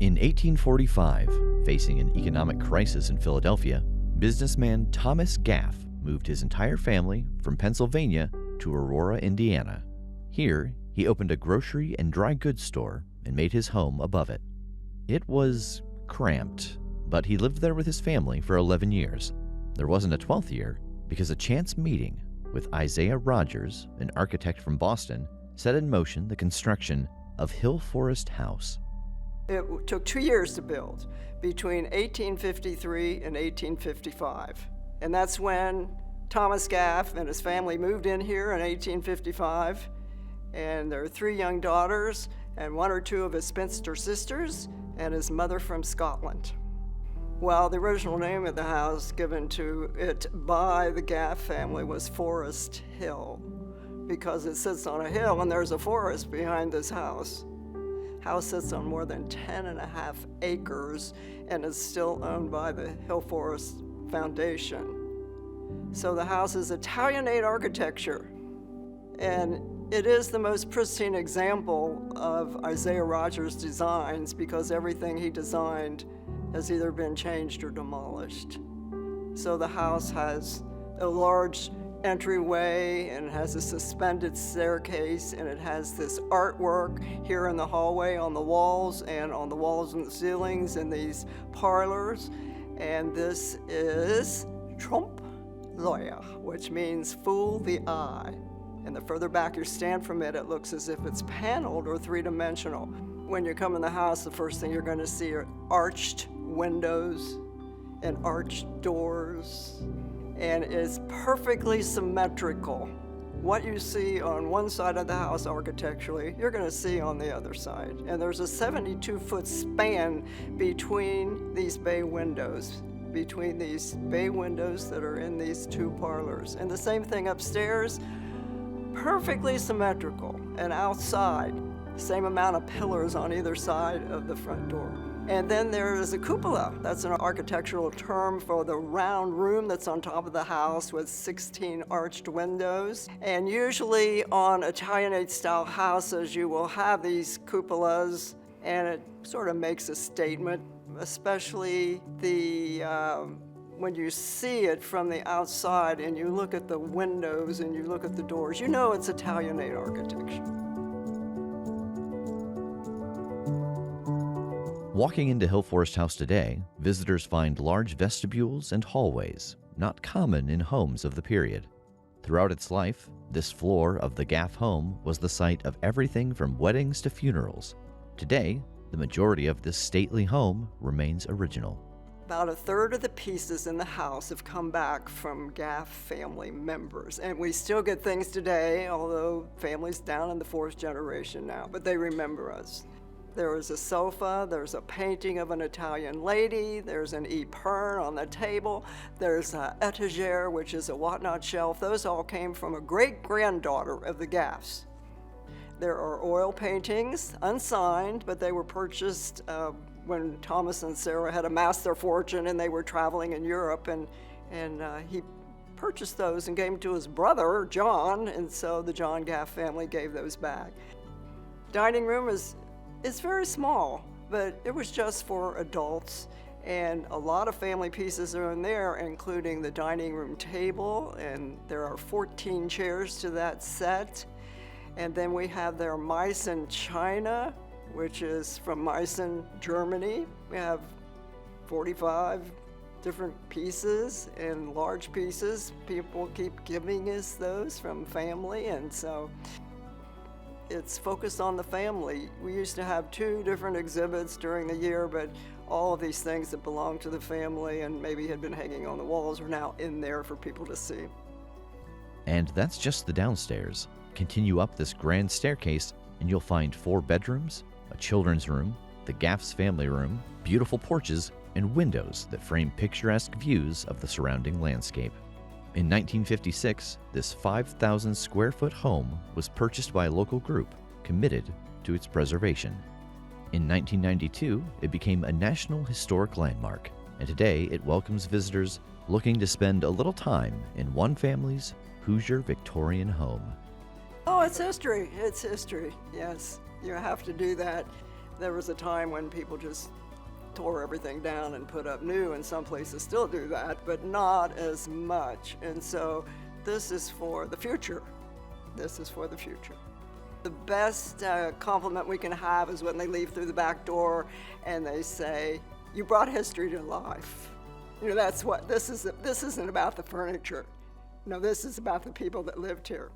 In 1845, facing an economic crisis in Philadelphia, businessman Thomas Gaff moved his entire family from Pennsylvania to Aurora, Indiana. Here, he opened a grocery and dry goods store and made his home above it. It was cramped, but he lived there with his family for 11 years. There wasn't a 12th year because a chance meeting with Isaiah Rogers, an architect from Boston, set in motion the construction of Hillforest House. It took 2 years to build, between 1853 and 1855. And that's when Thomas Gaff and his family moved in here in 1855. And there are 3 young daughters and 1 or 2 of his spinster sisters and his mother from Scotland. Well, the original name of the house given to it by the Gaff family was Forest Hill, because it sits on a hill and there's a forest behind this house. House sits on more than 10.5 acres and is still owned by the Hillforest Foundation. So the house is Italianate architecture, and it is the most pristine example of Isaiah Rogers' designs because everything he designed has either been changed or demolished. So the house has a large entryway and it has a suspended staircase, and it has this artwork here in the hallway on the walls and on the walls and the ceilings in these parlors. And this is trompe l'oeil, which means fool the eye. And the further back you stand from it, it looks as if it's paneled or 3-dimensional. When you come in the house, the first thing you're going to see are arched windows and arched doors, and it's perfectly symmetrical. What you see on one side of the house architecturally, you're going to see on the other side. And there's a 72-foot span between these bay windows that are in these 2 parlors. And the same thing upstairs, perfectly symmetrical. And outside, same amount of pillars on either side of the front door. And then there is a cupola. That's an architectural term for the round room that's on top of the house with 16 arched windows. And usually on Italianate style houses, you will have these cupolas, and it sort of makes a statement, especially when you see it from the outside and you look at the windows and you look at the doors, you know it's Italianate architecture. Walking into Hillforest House today, visitors find large vestibules and hallways, not common in homes of the period. Throughout its life, this floor of the Gaff home was the site of everything from weddings to funerals. Today, the majority of this stately home remains original. About 1/3 of the pieces in the house have come back from Gaff family members, and we still get things today, although family's down in the 4th generation now, but they remember us. There is a sofa, there's a painting of an Italian lady, there's an epergne on the table, there's an etagere, which is a whatnot shelf. Those all came from a great-granddaughter of the Gaffs. There are oil paintings, unsigned, but they were purchased when Thomas and Sarah had amassed their fortune and they were traveling in Europe, and he purchased those and gave them to his brother, John, and so the John Gaff family gave those back. Dining room it's very small, but it was just for adults, and a lot of family pieces are in there, including the dining room table, and there are 14 chairs to that set. And then we have their Meissen china, which is from Meissen, Germany. We have 45 different pieces and large pieces. People keep giving us those from family, and so it's focused on the family. We used to have 2 different exhibits during the year, but all of these things that belong to the family and maybe had been hanging on the walls are now in there for people to see. And that's just the downstairs. Continue up this grand staircase and you'll find 4 bedrooms, a children's room, the Gaff's family room, beautiful porches, and windows that frame picturesque views of the surrounding landscape. In 1956, this 5,000 square foot home was purchased by a local group committed to its preservation. In 1992, it became a National Historic Landmark, and today it welcomes visitors looking to spend a little time in one family's Hoosier Victorian home. Oh, it's history. It's history, yes. You have to do that. There was a time when people just tore everything down and put up new, and some places still do that, but not as much. And so this is for the future. This is for the future. The best compliment we can have is when they leave through the back door and they say, "You brought history to life." That's what this is. This isn't about the furniture. This is about the people that lived here.